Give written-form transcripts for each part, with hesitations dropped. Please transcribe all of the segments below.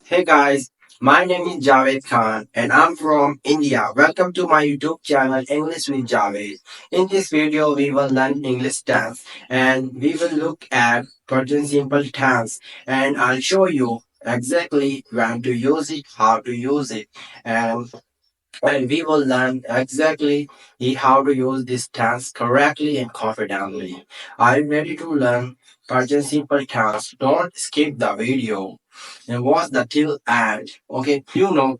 Hey guys, my name is Javed Khan and I'm from India. Welcome to my YouTube channel English with Javed. In this video, we will learn English tense and we will look at present simple tense and I'll show you exactly when to use it, how to use it, and we will learn exactly how to use this tense correctly and confidently. Are you ready to learn present simple tense? Don't skip the video and watch the till end. Okay,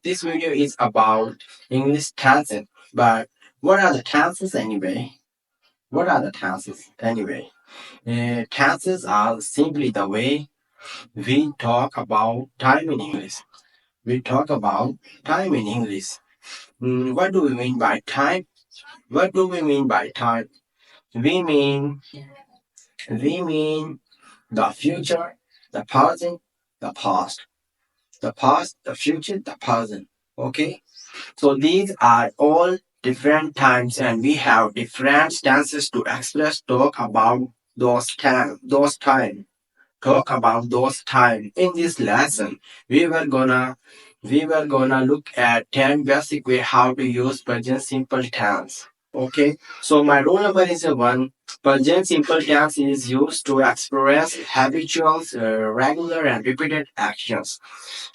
this video is about English tenses, but what are the tenses anyway? What are the tenses anyway? Tenses are simply the way we talk about time in English. We talk about time in English. What do we mean by time? What do we mean by time? We mean we mean the future, the present, the past. The past, the future, the present. Okay? So these are all different times and we have different stances to express talk about those time. Talk about those time. In this lesson, we were gonna look at 10 basic way how to use present simple tense. Okay, so my rule number is one. Present simple tense is used to express habitual, regular, and repeated actions.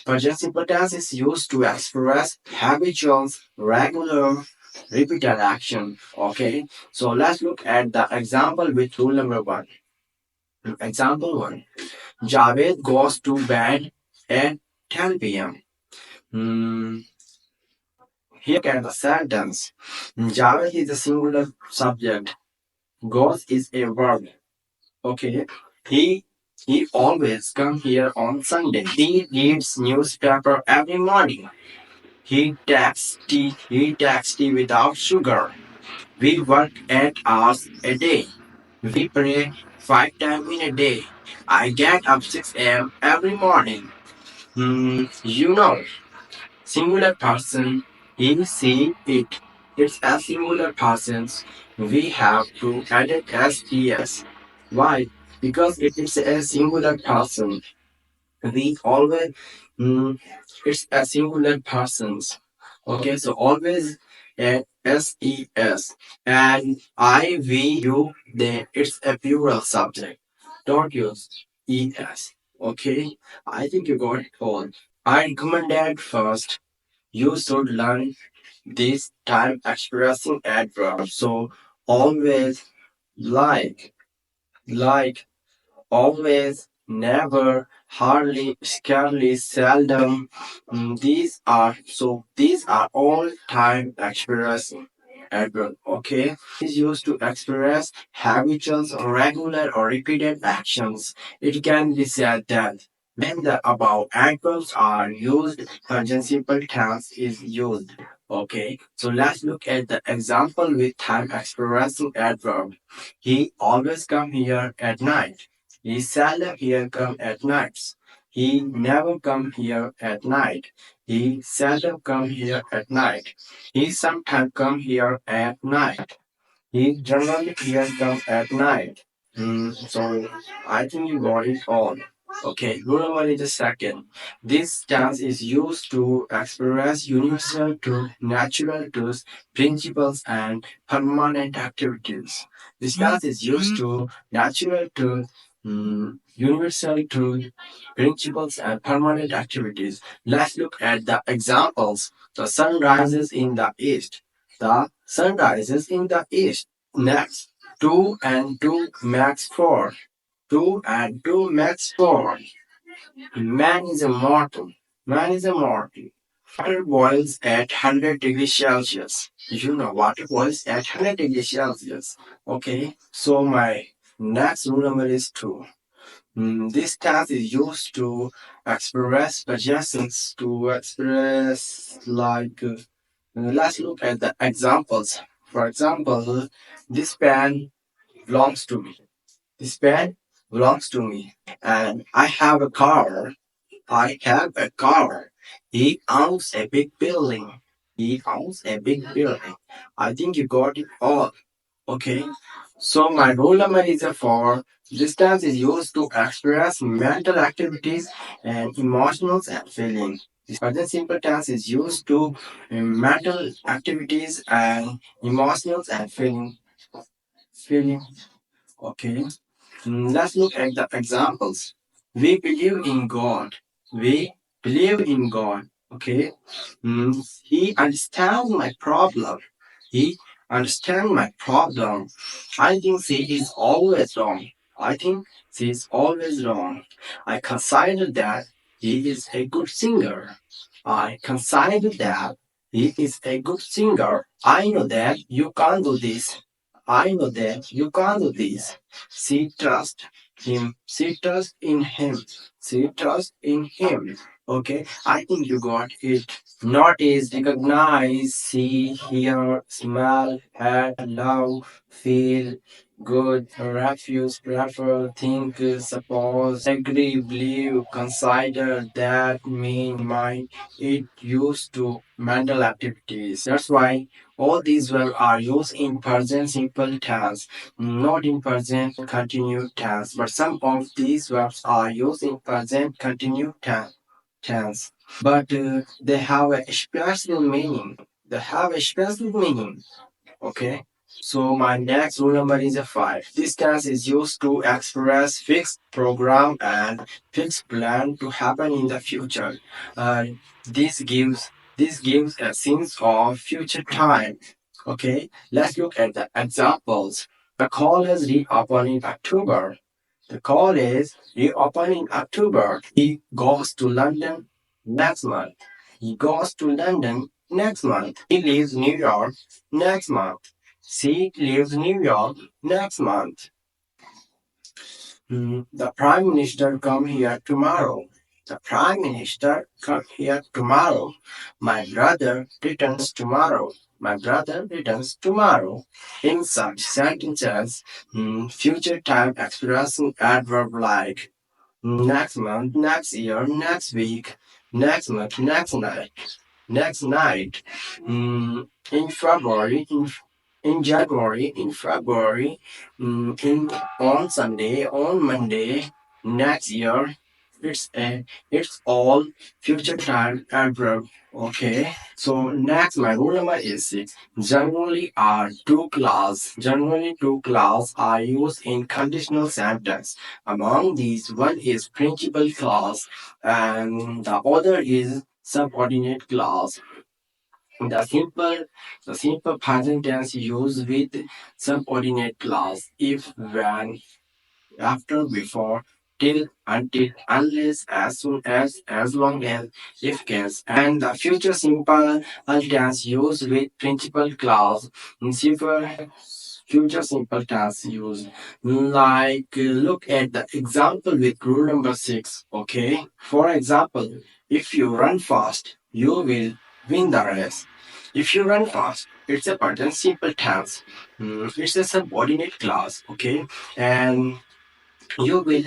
Present simple tense is used to express habitual, regular, repeated action. Okay, so let's look at the example with rule number one. Example one. Javed goes to bed at 10 p.m. Hmm, here can the sentence. Javed is a singular subject. Goes is a verb. Okay. He he always come here on Sunday. He reads newspaper every morning. He takes tea without sugar. We work 8 hours a day. We pray 5 times in a day. I get up 6 a.m. every morning. You know, singular person, he, she, it. It's a singular persons. We have to add it as es. Why? Because it is a singular person. We always, mm, it's a singular persons. Okay, so always ses. And I, we, you, they, it's a plural subject. Don't use es. Okay, I think you got it all. I recommend that first you should learn this time expressing adverbs. So always, like, like, always, never, hardly, scarcely, seldom. These are all time expressing adverb. Okay, is used to express habitual, regular, or repeated actions. It can be said that when the above adverbs are used, present simple tense is used. Okay, so let's look at the example with time expressing adverb. He always come here at night. He seldom here come at nights. He never come here at night. He seldom come here at night. He sometimes come here at night. He generally here come at night. So I think you got it all. Okay, rule number is the second. This tense is used to express universal truth, natural truths, principles, and permanent activities. This tense is used to natural truth, universal truth, principles, and permanent activities. Let's look at the examples. The sun rises in the east. The sun rises in the east. Next, 2 and 2 makes 4. 2 and 2 makes 4. Man is immortal. Man is immortal. Water boils at 100 degrees Celsius. You know, water boils at 100 degrees Celsius. Okay, so my next rule number is 2. This task is used to express suggestions, to express let's look at the examples. For example, this pen belongs to me. This pen belongs to me. And I have a car. I have a car. He owns a big building. He owns a big building. I think you got it all. Okay. So my rule number is a 4. This tense is used to express mental activities and emotions and feelings. The present simple tense is used to mental activities and emotions and feeling. Okay. Let's look at the examples. We believe in God. We believe in God. Okay. He understands my problem. He understands my problem. I think she is always wrong. I think she is always wrong. I consider that he is a good singer. I consider that he is a good singer. I know that you can't do this. I know that you can't do this. She trusts him. She trusts in him. She trusts in him. Okay, I think you got it. Notice, recognize, see, hear, smell, hear, love, feel, good, refuse, prefer, think, suppose, agree, believe, consider, that, mean, mind. It used to mental activities. That's why all these verbs are used in present simple tense, not in present continued tense. But some of these verbs are used in present continued tense. But they have a special meaning. They have a special meaning. Okay. So my next rule number is a 5. This tense is used to express fixed program and fixed plan to happen in the future. Uh, this gives this gives a sense of future time. Okay, let's look at the examples. The college reopened in October. The college reopened in October. He goes to London next month. He goes to London next month. He leaves New York next month. She leaves New York next month. The Prime Minister come here tomorrow. The Prime Minister come here tomorrow. My brother returns tomorrow. My brother returns tomorrow. In such sentences, future time expressing adverb like next month, next year, next week, next month, next night, in February, in January, in February, in on Sunday, on Monday, next year. It's all future time adverb. Okay. So next my rule number is 6. Generally two clause are used in conditional sentence. Among these, one is principal clause and the other is subordinate clause. The simple the simple present tense used with subordinate clause if, when, after, before, till, until, unless, as soon as long as, if case, and the future simple tense used with principal clause. Simple future simple tense used. Like look at the example with rule number 6. Okay, for example, if you run fast, you will win the race. If you run fast, it's a present simple tense. It's a subordinate clause. Okay, and you will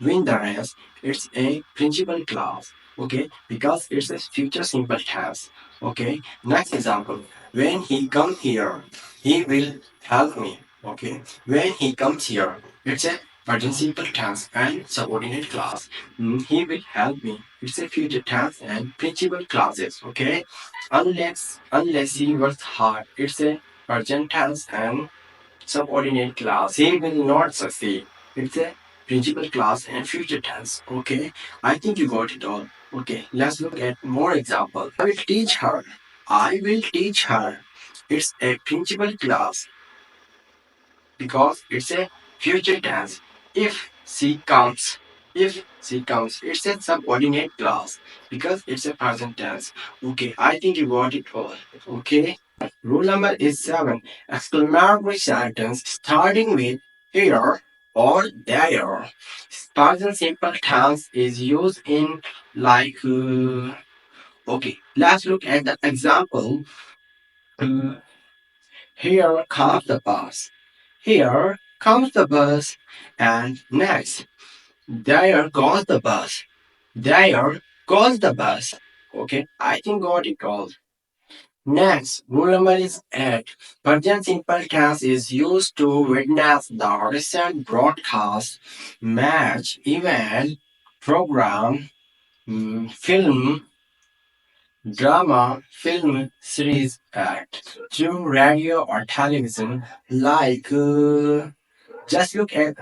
win the race. It's a principal clause. Okay, because it's a future simple tense. Okay, next example. When he comes here, he will help me. Okay, when he comes here, it's a present simple tense and subordinate clause. He will help me. It's a future tense and principal clauses. Okay, unless he works hard, it's a present tense and subordinate clause. He will not succeed. It's a principal clause and future tense. Okay, I think you got it all. Okay, let's look at more examples. I will teach her. I will teach her. It's a principal clause because it's a future tense. If she comes, it's a subordinate clause because it's a present tense. Okay, I think you got it all. Okay, rule number is 7. Exclamatory sentence starting with here or there. Present simple tense is used in like. Okay, let's look at the example. Uh, Here comes the bus. Here comes the bus. And next, there goes the bus. There goes the bus. Okay, I think got it all. Next, rule number is 8. Present simple tense is used to witness the recent broadcast, match, event, program, film, drama, film, series, act, through radio or television. Like, just look at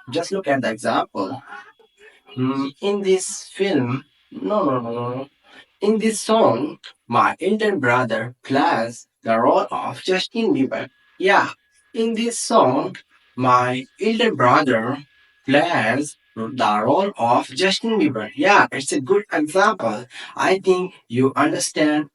just look at the example. In this film, no. In this song, my elder brother plays the role of Justin Bieber. Yeah, in this song, my elder brother plays the role of Justin Bieber. Yeah, it's a good example. I think you understand.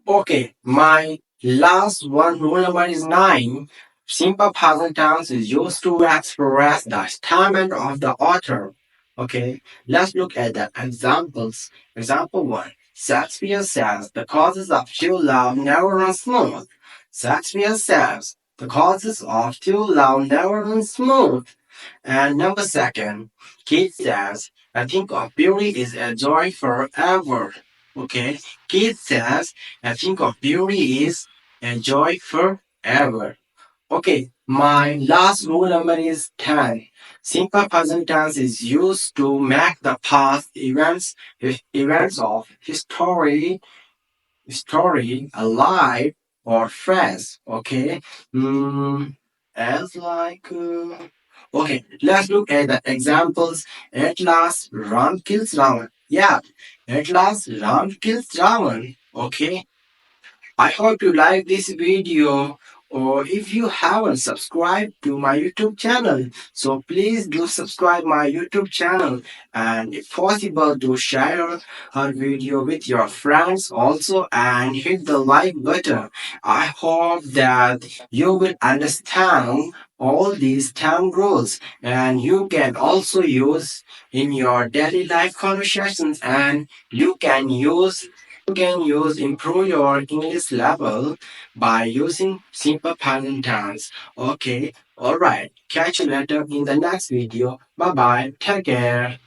Okay, my last one rule number is 9. Simple present tense is used to express the statement of the author. Okay, let's look at the examples. Example 1. Shakespeare says the causes of true love never run smooth. Shakespeare says the causes of true love never run smooth. And number second, Keith says, I think of beauty is a joy forever. Okay, Keith says, I think of beauty is a joy forever. Okay, my last rule number is 10. Simple present tense is used to make the past events of history alive or fresh. Okay, as like okay, let's look at the examples. At last, Ram kills Ravan. Yeah, at last, Ram kills Ravan. Okay, I hope you like this video, or if you haven't subscribed to my YouTube channel, so please do subscribe my YouTube channel, and if possible do share our video with your friends also and hit the like button. I hope that you will understand all these 10 rules and you can also use in your daily life conversations, and you can use improve your English level by using simple present tense. Okay, alright. Catch you later in the next video. Bye bye. Take care.